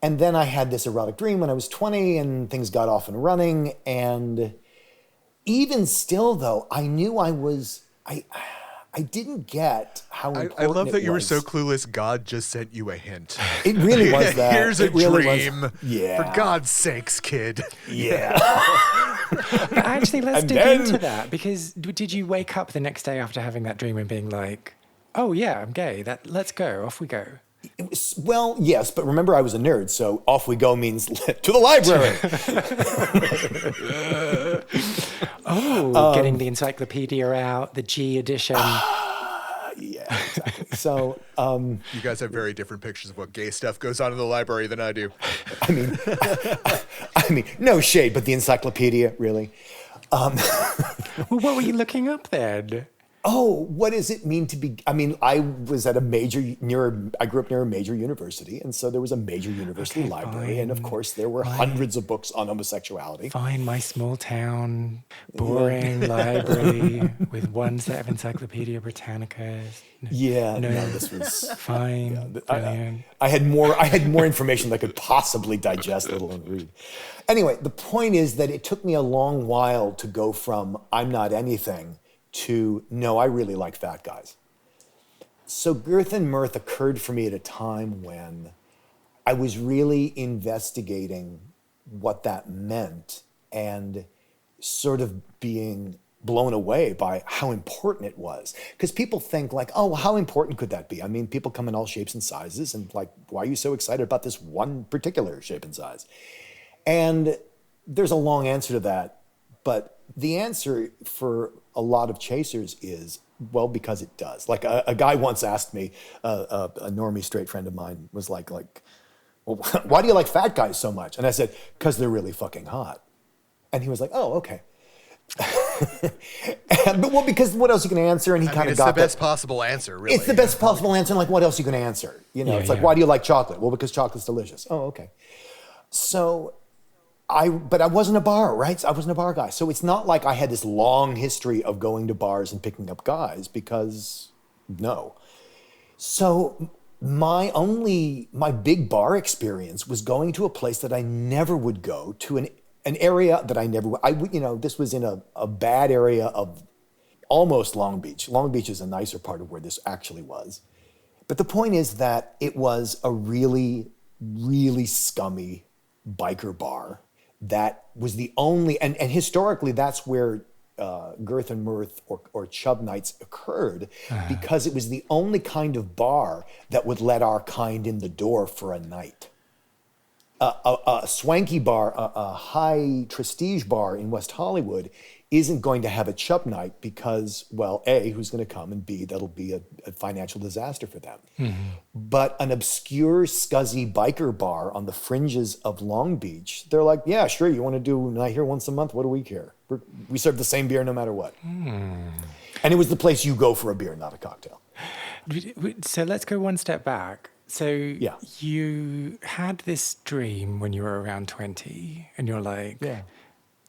And then I had this erotic dream when I was 20, and things got off and running. And even still, though, I knew I didn't get how important I love that you were was. so clueless. God just sent you a hint. It really was that. Here's a dream. Yeah. For God's sakes, kid. Yeah. Actually, let's dig into that, because did you wake up the next day after having that dream and being like, oh yeah, I'm gay. Let's go. Off we go. Well, yes, but remember I was a nerd, so off we go means to the library. Getting the encyclopedia out, the G edition. Yeah, exactly. So you guys have very different pictures of what gay stuff goes on in the library than I do. I mean, no shade, but the encyclopedia, really. Well, what were you looking up then? Oh, what does it mean to be? I mean, I was at I grew up near a major university, and so there was a major university library, and of course there were hundreds of books on homosexuality. Fine, my small town, boring library with one set of Encyclopedia Britannicas. This was fine, brilliant. I had more information that I could possibly digest, let alone read. Anyway, the point is that it took me a long while to go from I'm not anything to no, I really like fat guys. So Girth and Mirth occurred for me at a time when I was really investigating what that meant and sort of being blown away by how important it was. Because people think like, oh, how important could that be? I mean, people come in all shapes and sizes, and like, why are you so excited about this one particular shape and size? And there's a long answer to that, but the answer for a lot of chasers is, well, because it does. Like a guy once asked me, a normie straight friend of mine was like, well, why do you like fat guys so much? And I said, because they're really fucking hot. And he was like, oh, okay. But because what else are you going to answer? And he kind of got it's the best possible answer, really. It's the best possible answer. And like, what else are you going to answer? You know, it's like, why do you like chocolate? Well, because chocolate's delicious. Oh, okay. So but I wasn't a bar, right? I wasn't a bar guy. So it's not like I had this long history of going to bars and picking up guys, because no. So my big bar experience was going to a place that I never would go, to an area that I never would. This was in a bad area of almost Long Beach. Long Beach is a nicer part of where this actually was. But the point is that it was a really, really scummy biker bar. That was the only, and historically that's where Girth and Mirth or chub nights occurred, because it was the only kind of bar that would let our kind in the door for a night. A swanky bar, a high prestige bar in West Hollywood isn't going to have a chub night because, well, A, who's going to come, and B, that'll be a financial disaster for them. Mm-hmm. But an obscure, scuzzy biker bar on the fringes of Long Beach, they're like, yeah, sure, you want to do a night here once a month? What do we care? We serve the same beer no matter what. Mm. And it was the place you go for a beer, not a cocktail. So let's go one step back. So you had this dream when you were around 20, and you're like,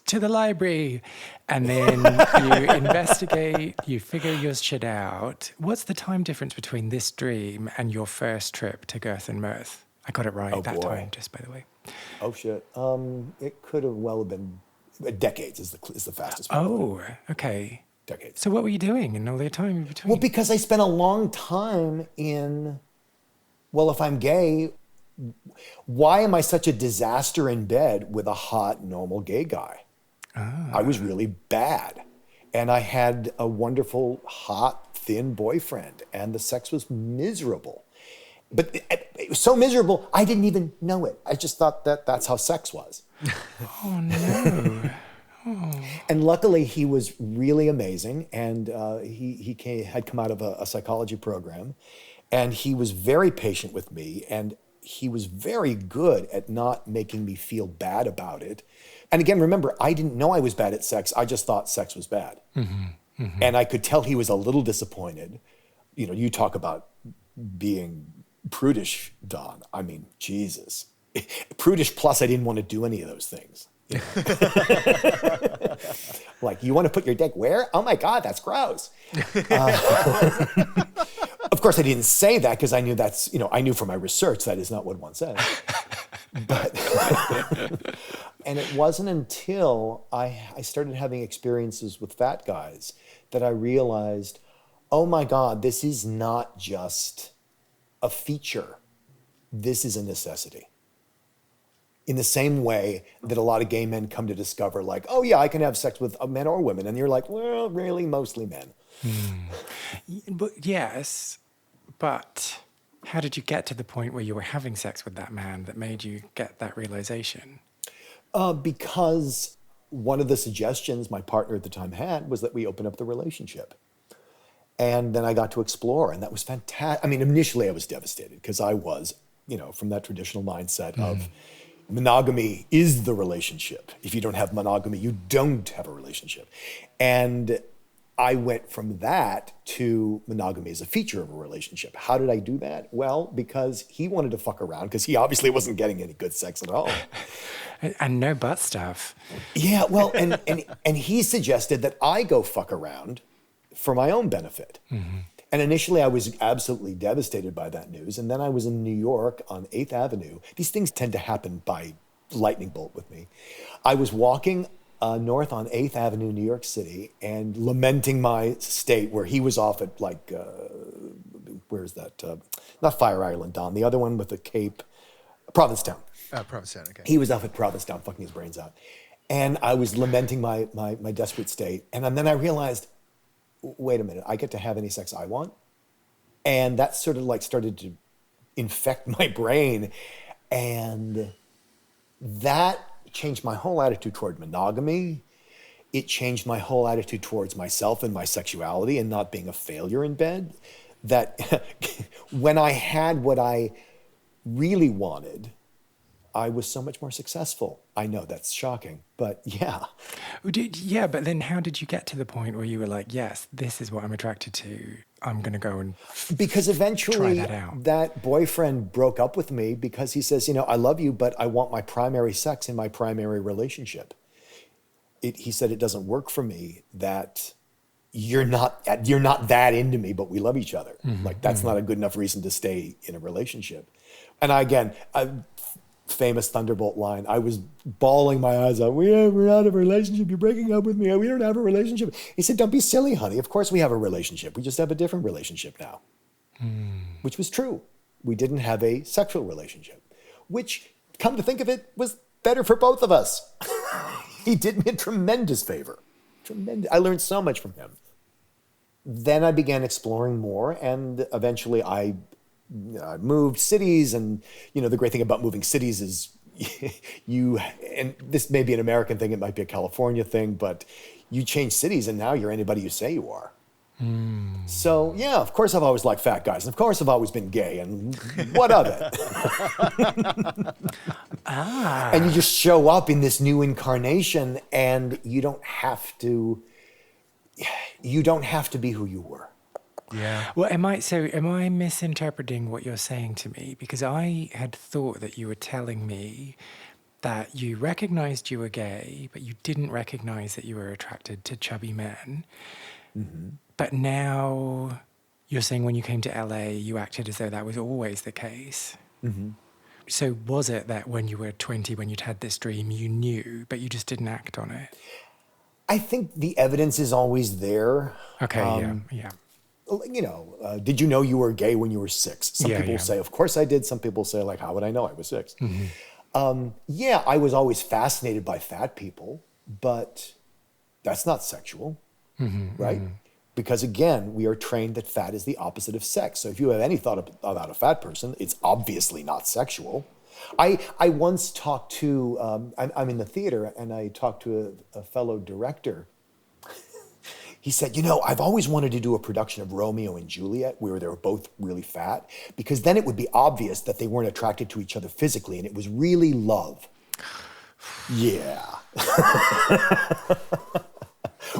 to the library, and then you investigate, you figure your shit out. What's the time difference between this dream and your first trip to Girth and Mirth? I got it right that time, just by the way. Oh, shit. It could have well have been decades is the fastest. Oh, okay. Decades. So what were you doing in all the time in between? Well, because I spent a long time in... Well, if I'm gay, why am I such a disaster in bed with a hot, normal gay guy? I was really bad. And I had a wonderful, hot, thin boyfriend, and the sex was miserable. But it was so miserable, I didn't even know it. I just thought that's how sex was. Oh, no. And luckily, he was really amazing, and he had come out of a psychology program. And he was very patient with me, and he was very good at not making me feel bad about it. And again, remember, I didn't know I was bad at sex. I just thought sex was bad. Mm-hmm, mm-hmm. And I could tell he was a little disappointed. You know, you talk about being prudish, Don. I mean, Jesus. Prudish plus I didn't want to do any of those things. You know? Like, you want to put your dick where? Oh my God, that's gross. Of course, I didn't say that because I knew I knew from my research that is not what one says. But, and it wasn't until I started having experiences with fat guys that I realized, oh my God, this is not just a feature. This is a necessity. In the same way that a lot of gay men come to discover, like, oh yeah, I can have sex with men or women. And you're like, well, really, mostly men. But yes, but how did you get to the point where you were having sex with that man that made you get that realization? Because one of the suggestions my partner at the time had was that we open up the relationship. And then I got to explore, and that was fantastic. I mean, initially I was devastated because I was, from that traditional mindset of monogamy is the relationship. If you don't have monogamy, you don't have a relationship. And I went from that to monogamy as a feature of a relationship. How did I do that? Well, because he wanted to fuck around, because he obviously wasn't getting any good sex at all. And no butt stuff. Yeah, well, and he suggested that I go fuck around for my own benefit. Mm-hmm. And initially I was absolutely devastated by that news. And then I was in New York on 8th Avenue. These things tend to happen by lightning bolt with me. I was walking north on 8th Avenue, New York City, and lamenting my state, where he was off at like, where's that? Not Fire Island, Don, the other one with the Cape, Provincetown. Provincetown, okay. He was off at Provincetown, fucking his brains out. And I was lamenting my desperate state. And then I realized, wait a minute, I get to have any sex I want? And that sort of like started to infect my brain. And that changed my whole attitude toward monogamy. It changed my whole attitude towards myself and my sexuality and not being a failure in bed. That when I had what I really wanted, I was so much more successful. I know that's shocking, but yeah. Yeah, but then how did you get to the point where you were like, yes, this is what I'm attracted to. I'm going to go and because eventually try that out. That boyfriend broke up with me because he says, I love you, but I want my primary sex in my primary relationship. He said, it doesn't work for me that you're not that into me, but we love each other. Mm-hmm, like that's not a good enough reason to stay in a relationship. And famous Thunderbolt line. I was bawling my eyes out. We're out of a relationship. You're breaking up with me. We don't have a relationship. He said, don't be silly, honey. Of course we have a relationship. We just have a different relationship now. Which was true. We didn't have a sexual relationship, which, come to think of it, was better for both of us. He did me a tremendous favor. I learned so much from him. Then I began exploring more, and eventually I moved cities, and the great thing about moving cities is and this may be an American thing, it might be a California thing, but you change cities and now you're anybody you say you are. So yeah, of course I've always liked fat guys, and of course I've always been gay, and what of it? And you just show up in this new incarnation, and you don't have to be who you were. Yeah. Well, am I misinterpreting what you're saying to me? Because I had thought that you were telling me that you recognized you were gay, but you didn't recognize that you were attracted to chubby men. Mm-hmm. But now you're saying when you came to LA, you acted as though that was always the case. Mm-hmm. So was it that when you were 20, when you'd had this dream, you knew, but you just didn't act on it? I think the evidence is always there. Okay, yeah. Did you know you were gay when you were 6? Some people say, of course I did. Some people say, like, how would I know I was 6? Mm-hmm. I was always fascinated by fat people, but that's not sexual, right? Mm-hmm. Because again, we are trained that fat is the opposite of sex. So if you have any thought about a fat person, it's obviously not sexual. I once talked to, I'm in the theater, and I talked to a fellow director. He said, I've always wanted to do a production of Romeo and Juliet where they were both really fat, because then it would be obvious that they weren't attracted to each other physically, and it was really love. Yeah.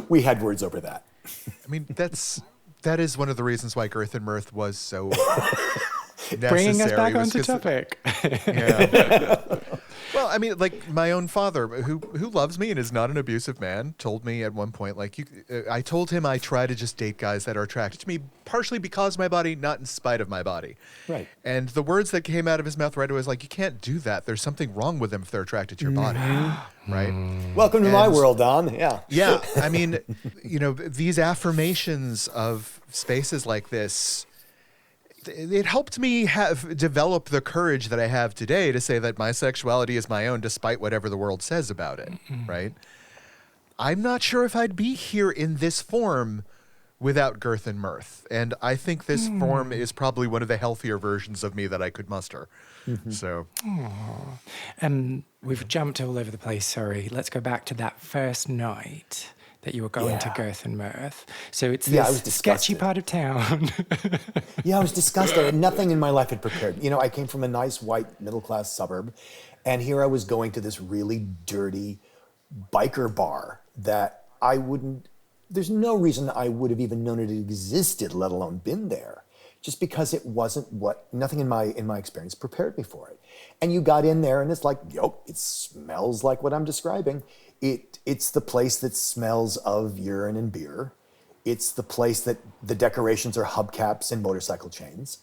We had words over that. I mean, that is one of the reasons why Girth and Mirth was so necessary. Bringing us back onto topic. Yeah. Well, I mean, like my own father, who loves me and is not an abusive man, told me at one point, like, I told him I try to just date guys that are attracted to me, partially because of my body, not in spite of my body. Right. And the words that came out of his mouth right away was like, you can't do that. There's something wrong with them if they're attracted to your body. Right. Welcome to my world, Don. Yeah. Yeah. I mean, these affirmations of spaces like this, it helped me develop the courage that I have today to say that my sexuality is my own, despite whatever the world says about it, right? I'm not sure if I'd be here in this form without Girth and Mirth. And I think this form is probably one of the healthier versions of me that I could muster. Mm-hmm. So. And we've jumped all over the place, sorry. Let's go back to that first night that you were going to Girth and Mirth. So it's this sketchy part of town. I was disgusted. Nothing in my life had prepared. I came from a nice white middle-class suburb, and here I was going to this really dirty biker bar that I wouldn't there's no reason I would have even known it existed, let alone been there, just because it wasn't nothing in my experience prepared me for it. And you got in there and it's like, yep, it smells like what I'm describing. It's the place that smells of urine and beer. It's the place that the decorations are hubcaps and motorcycle chains.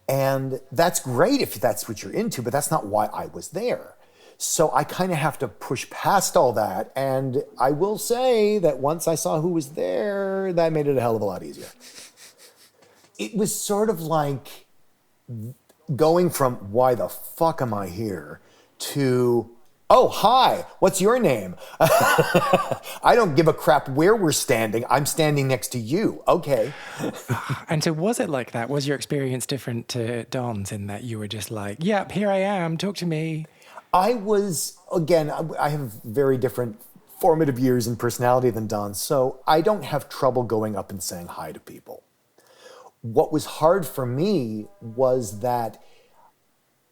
And that's great if that's what you're into, but that's not why I was there. So I kind of have to push past all that. And I will say that once I saw who was there, that made it a hell of a lot easier. It was sort of like going from why the fuck am I here to, oh, hi, what's your name? I don't give a crap where we're standing. I'm standing next to you. Okay. And so was it like that? Was your experience different to Don's in that you were just like, yep, here I am, talk to me? I was, again, I have very different formative years and personality than Don, so I don't have trouble going up and saying hi to people. What was hard for me was that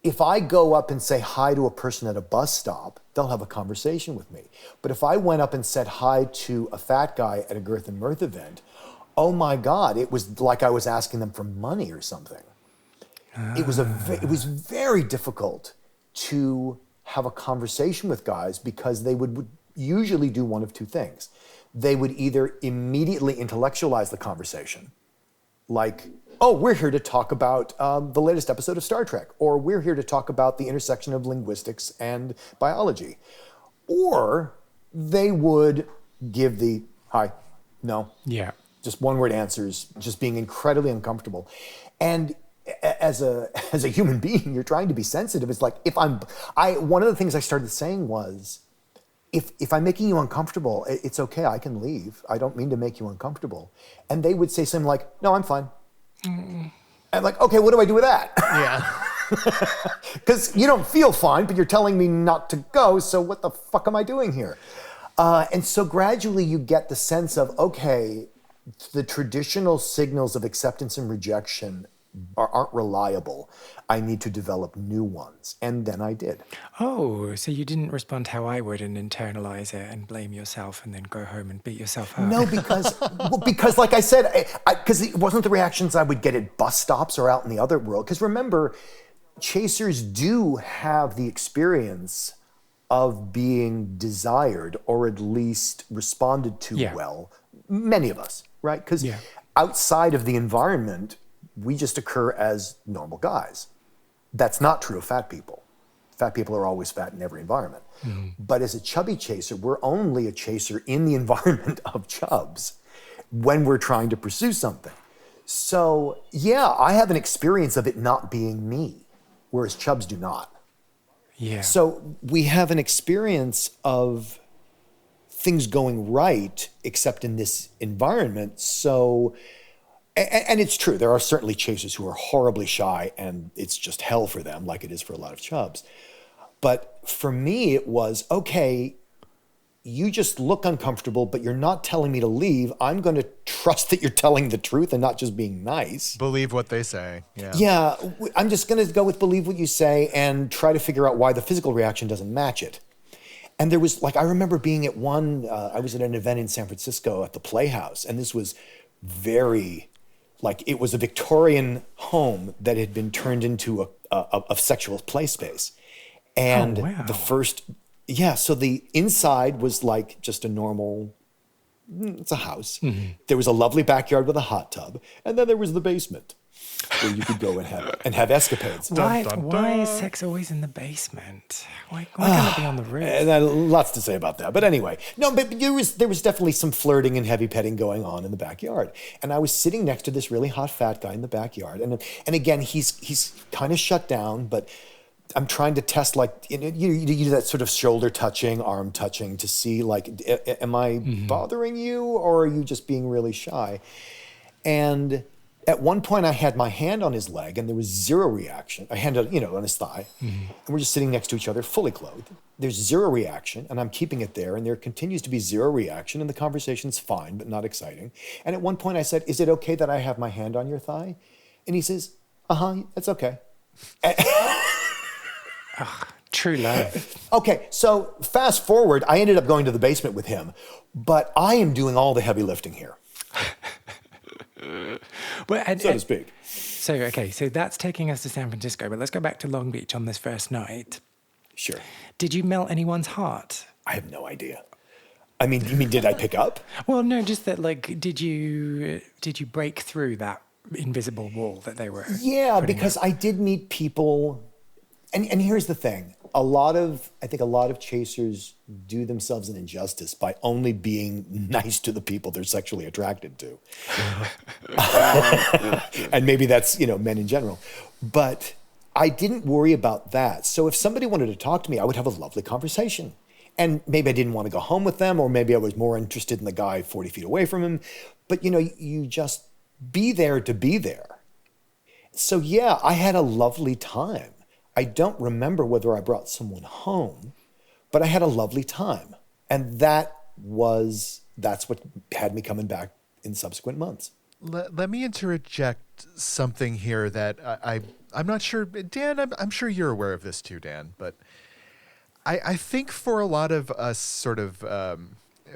if I go up and say hi to a person at a bus stop, they'll have a conversation with me. But if I went up and said hi to a fat guy at a Girth and Mirth event, oh my God, it was like I was asking them for money or something. It was very difficult to have a conversation with guys because they would usually do one of two things. They would either immediately intellectualize the conversation, like, oh, we're here to talk about the latest episode of Star Trek, or we're here to talk about the intersection of linguistics and biology. Or they would give the hi, no, just one word answers, just being incredibly uncomfortable. And as a human being, you're trying to be sensitive. It's like, one of the things I started saying was, if I'm making you uncomfortable, it's okay, I can leave. I don't mean to make you uncomfortable. And they would say something like, no, I'm fine. And I'm like, okay, what do I do with that? Yeah. Because you don't feel fine, but you're telling me not to go, so what the fuck am I doing here? And so gradually you get the sense of, okay, the traditional signals of acceptance and rejection aren't reliable. I need to develop new ones. And then I did. Oh, so you didn't respond how I would and internalize it and blame yourself and then go home and beat yourself up? No, because like I said, because it wasn't the reactions I would get at bus stops or out in the other world. Because remember, chasers do have the experience of being desired or at least responded to well. Many of us, right? Because outside of the environment, we just occur as normal guys. That's not true of fat people. Fat people are always fat in every environment. Mm-hmm. But as a chubby chaser, we're only a chaser in the environment of chubs when we're trying to pursue something. So yeah, I have an experience of it not being me, whereas chubs do not. Yeah. So we have an experience of things going right, except in this environment. So, and it's true, there are certainly chasers who are horribly shy and it's just hell for them, like it is for a lot of chubs. But for me, it was, okay, you just look uncomfortable, but you're not telling me to leave. I'm going to trust that you're telling the truth and not just being nice. Believe what they say. Yeah, I'm just going to go with believe what you say and try to figure out why the physical reaction doesn't match it. And there was, like, I remember being at I was at an event in San Francisco at the Playhouse, and this was very, like, it was a Victorian home that had been turned into a sexual play space. And so the inside was like just a normal, it's a house. Mm-hmm. There was a lovely backyard with a hot tub. And then there was the basement where you could go and have escapades. Why is sex always in the basement? Why can't it be on the roof? Lots to say about that. But anyway, no, but there was definitely some flirting and heavy petting going on in the backyard. And I was sitting next to this really hot fat guy in the backyard. And again, he's kind of shut down, but I'm trying to test, like, you do that sort of shoulder touching, arm touching to see, like, am I bothering you or are you just being really shy? And at one point I had my hand on his leg and there was zero reaction. I had it, on his thigh. Mm-hmm. And we're just sitting next to each other, fully clothed. There's zero reaction and I'm keeping it there and there continues to be zero reaction and the conversation's fine, but not exciting. And at one point I said, is it okay that I have my hand on your thigh? And he says, that's okay. True love. Okay, so fast forward, I ended up going to the basement with him, but I am doing all the heavy lifting here. Well, So to speak. So that's taking us to San Francisco, but let's go back to Long Beach on this first night. Sure. Did you melt anyone's heart? I have no idea. I mean, you mean, did I pick up? Well, no, just that, like, did you break through that invisible wall that they were? Yeah, because I did meet people, and here's the thing. I think a lot of chasers do themselves an injustice by only being nice to the people they're sexually attracted to. And maybe that's, men in general. But I didn't worry about that. So if somebody wanted to talk to me, I would have a lovely conversation. And maybe I didn't want to go home with them, or maybe I was more interested in the guy 40 feet away from him. But, you just be there to be there. So yeah, I had a lovely time. I don't remember whether I brought someone home, but I had a lovely time. And that's what had me coming back in subsequent months. Let me interject something here that I'm not sure, Dan, I'm sure you're aware of this too, Dan, but I think for a lot of us sort of,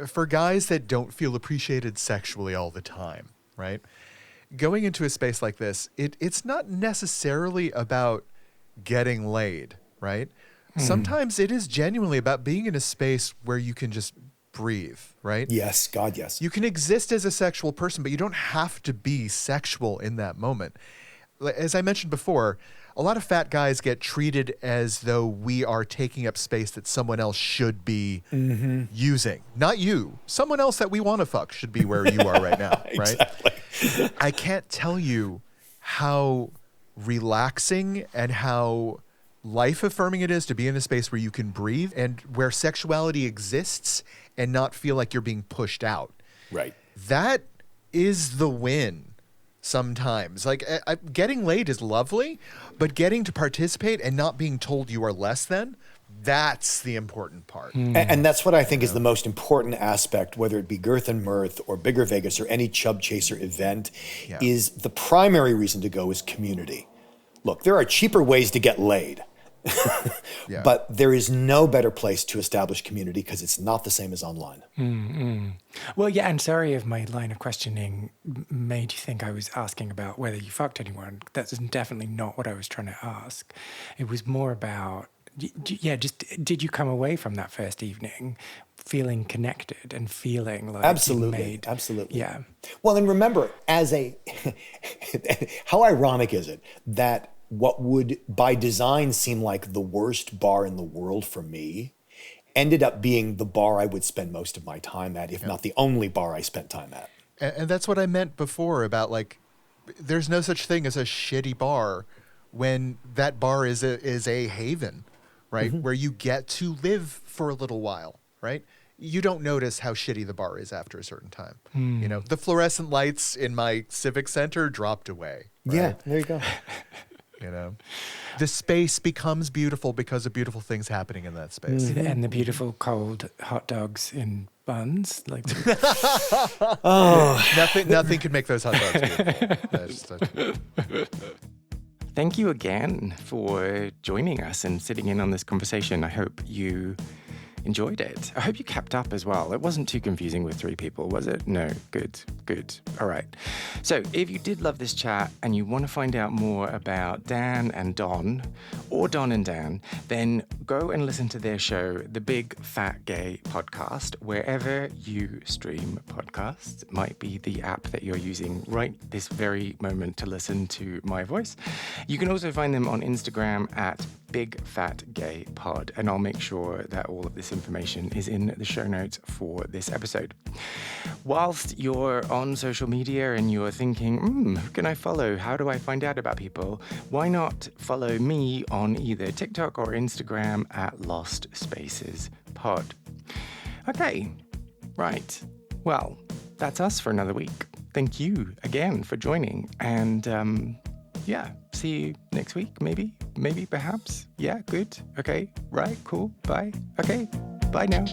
for guys that don't feel appreciated sexually all the time, right? Going into a space like this, it's not necessarily about getting laid, right? Sometimes it is genuinely about being in a space where you can just breathe, right? Yes, God, yes. You can exist as a sexual person, but you don't have to be sexual in that moment. As I mentioned before, a lot of fat guys get treated as though we are taking up space that someone else should be using. Not you. Someone else that we want to fuck should be where you are right now, right? Exactly. I can't tell you how relaxing and how life-affirming it is to be in a space where you can breathe and where sexuality exists and not feel like you're being pushed out. Right. That is the win sometimes. Like, getting laid is lovely, but getting to participate and not being told you are less than, that's the important part. And that's what I think is the most important aspect, whether it be Girth and Mirth or Bigger Vegas or any chub chaser event, is the primary reason to go is community. Look, there are cheaper ways to get laid, but there is no better place to establish community because it's not the same as online. Well, yeah, and sorry if my line of questioning made you think I was asking about whether you fucked anyone. That's definitely not what I was trying to ask. It was more about, just did you come away from that first evening feeling connected and feeling like Absolutely. Yeah. Well, and remember, how ironic is it that what would by design seem like the worst bar in the world for me ended up being the bar I would spend most of my time at, if not the only bar I spent time at. And that's what I meant before about, like, there's no such thing as a shitty bar when that bar is a haven, right? Where you get to live for a little while, right? You don't notice how shitty the bar is after a certain time. The fluorescent lights in my civic center dropped away. Right? Yeah, there you go. The space becomes beautiful because of beautiful things happening in that space. And the beautiful cold hot dogs in buns. Like, nothing could make those hot dogs beautiful. Thank you again for joining us and sitting in on this conversation. I hope you enjoyed it. I hope you kept up as well. It wasn't too confusing with 3 people, was it? No. Good. All right. So if you did love this chat and you want to find out more about Dan and Don, or Don and Dan, then go and listen to their show, The Big Fat Gay Podcast, wherever you stream podcasts. It might be the app that you're using right this very moment to listen to my voice. You can also find them on Instagram at Big Fat Gay Pod, and I'll make sure that all of this information is in the show notes for this episode. Whilst you're on social media and you're thinking, who can I follow? How do I find out about people? Why not follow me on either TikTok or Instagram at Lost Spaces Pod? Okay, right. Well, that's us for another week. Thank you again for joining, and see you next week, maybe, perhaps. Yeah, good. Okay, right, cool, bye. Okay, bye now.